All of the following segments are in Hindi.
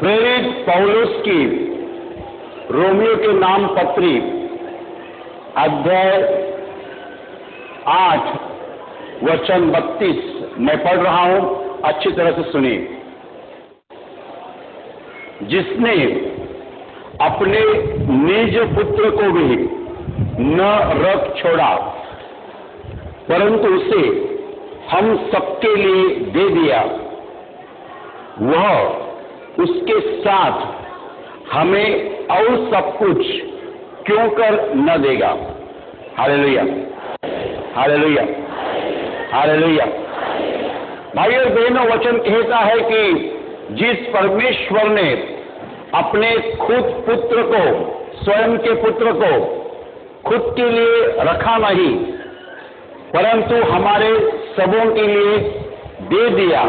प्रेरित पौलुस की रोमियो के नाम पत्री अध्याय 8 वचन 32 मैं पढ़ रहा हूं, अच्छी तरह से सुनिए। जिसने अपने निज पुत्र को भी न रख छोड़ा परंतु उसे हम सबके लिए दे दिया, वह उसके साथ हमें और सब कुछ क्यों कर न देगा। Hallelujah, hallelujah, hallelujah. भाई और बहनों, वचन कहता है कि जिस परमेश्वर ने अपने खुद पुत्र को, स्वयं के पुत्र को खुद के लिए रखा नहीं परंतु हमारे सबों के लिए दे दिया,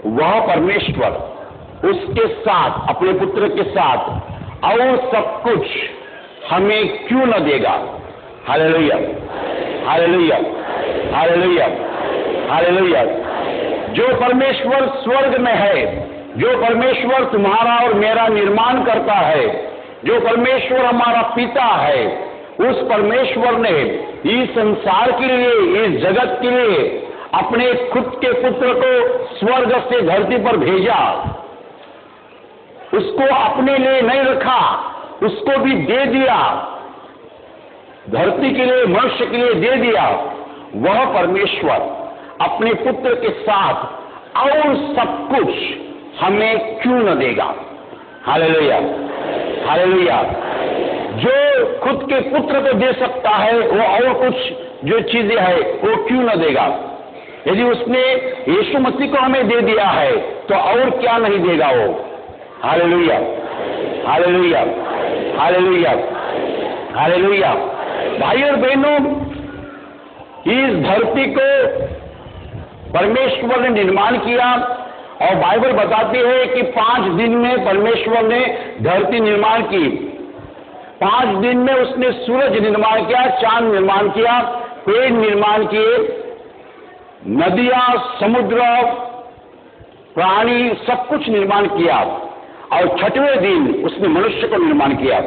वह परमेश्वर उसके साथ, अपने पुत्र के साथ और सब कुछ हमें क्यों न देगा। Hallelujah, hallelujah, hallelujah, hallelujah. जो परमेश्वर स्वर्ग में है, जो परमेश्वर तुम्हारा और मेरा निर्माण करता है, जो परमेश्वर हमारा पिता है, उस परमेश्वर ने इस संसार के लिए, इस जगत के लिए अपने खुद के पुत्र को स्वर्ग से धरती पर भेजा। उसको अपने लिए नहीं रखा, उसको भी दे दिया, धरती के लिए, मनुष्य के लिए दे दिया। वह परमेश्वर अपने पुत्र के साथ और सब कुछ हमें क्यों न देगा। Hallelujah, hallelujah. जो खुद के पुत्र को दे सकता है, वो और कुछ जो चीजें है वो क्यों न देगा। यदि उसने यीशु मसीह को हमें दे दिया है तो और क्या नहीं देगा वो। Hallelujah, hallelujah, hallelujah, hallelujah. भाई और बहनों, इस धरती को परमेश्वर ने निर्माण किया और बाइबल बताती है कि 5 दिन में परमेश्वर ने धरती निर्माण की। 5 दिन में उसने सूरज निर्माण किया, चांद निर्माण किया, पेड़ निर्माण किए, नदियां, समुद्र, प्राणी, सब कुछ निर्माण किया। और 6वें दिन उसने मनुष्य को निर्माण किया।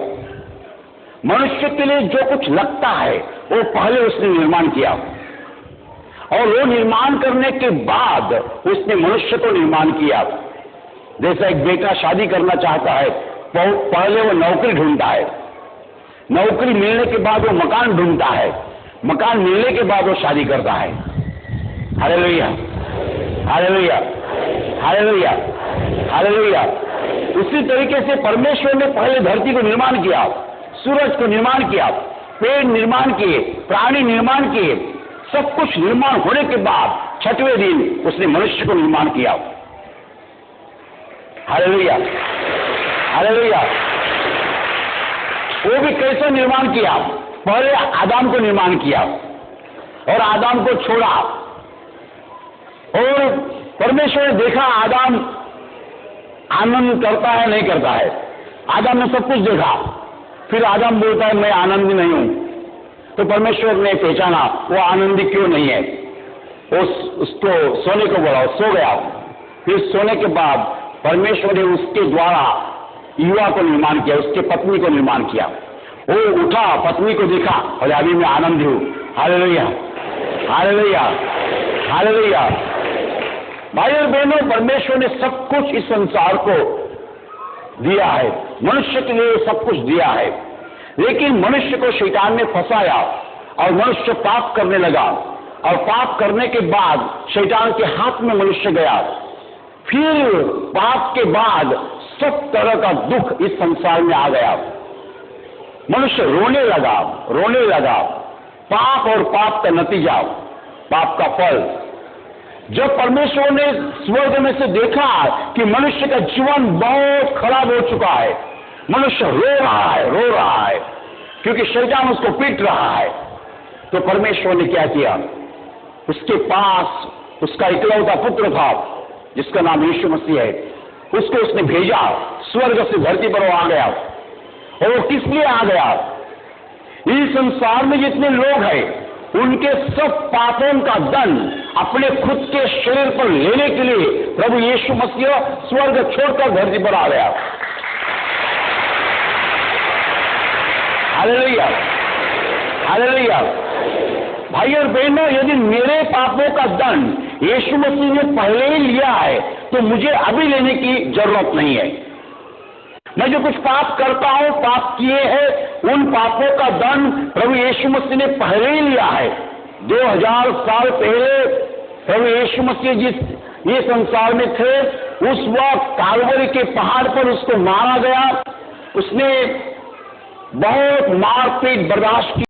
मनुष्य के लिए जो कुछ लगता है वो पहले उसने निर्माण किया और वो निर्माण करने के बाद उसने मनुष्य को निर्माण किया। जैसा एक बेटा शादी करना चाहता है, पहले वो नौकरी ढूंढता है, नौकरी मिलने के बाद वो मकान ढूंढता है, मकान मिलने के बाद वो शादी करता है। Hallelujah, hallelujah, hallelujah, hallelujah. उसी तरीके से परमेश्वर ने पहले धरती को निर्माण किया, सूरज को निर्माण किया, पेड़ निर्माण किए, प्राणी निर्माण किए, सब कुछ निर्माण होने के बाद 6वें दिन उसने मनुष्य को निर्माण किया। Hallelujah, hallelujah. वो भी कैसे निर्माण किया। पहले आदम को निर्माण किया और आदम को छोड़ा और परमेश्वर ने देखा आदम आनंद करता है नहीं करता है। आदम ने सब कुछ देखा, फिर आदम बोलता है मैं आनंदी नहीं हूं। तो परमेश्वर ने पहचाना वो आनंदी क्यों नहीं है। उसको सोने को बोला, सो गया। फिर सोने के बाद परमेश्वर ने उसके द्वारा युवा को निर्माण किया, उसके पत्नी को निर्माण किया। वो उठा, पत्नी को देखा और अभी मैं आनंदी हूं। Hallelujah, hallelujah, hallelujah. भाई और बहनों, परमेश्वर ने सब कुछ इस संसार को दिया है, मनुष्य के लिए सब कुछ दिया है। लेकिन मनुष्य को शैतान ने फंसाया और मनुष्य पाप करने लगा और पाप करने के बाद शैतान के हाथ में मनुष्य गया। फिर पाप के बाद सब तरह का दुख इस संसार में आ गया। मनुष्य रोने लगा, रोने लगा। पाप और पाप का नतीजा, पाप का फल। जब परमेश्वर ने स्वर्ग में से देखा कि मनुष्य का जीवन बहुत खराब हो चुका है, मनुष्य रो रहा है, रो रहा है क्योंकि शैतान उसको पीट रहा है, तो परमेश्वर ने क्या किया। उसके पास उसका इकलौता पुत्र था जिसका नाम यीशु मसीह है, उसको उसने भेजा। स्वर्ग से धरती पर वो आ गया। और वो किस लिए आ गया। इस संसार में जितने लोग हैं उनके सब पापों का दंड अपने खुद के शरीर पर लेने के लिए प्रभु यीशु मसीह स्वर्ग छोड़कर धरती पर आ गया। Hallelujah, hallelujah. भाई और बहनों, यदि मेरे पापों का दंड यीशु मसीह ने पहले ही लिया है तो मुझे अभी लेने की जरूरत नहीं है। मैं जो कुछ पाप करता हूं, पाप किए हैं, उन पापों का दंड प्रभु यीशु मसीह ने पहले ही लिया है। 2000 साल पहले प्रभु यीशु मसीह जिस ये संसार में थे, उस वक्त कालवरी के पहाड़ पर उसको मारा गया। उसने बहुत मारपीट बर्दाश्त की।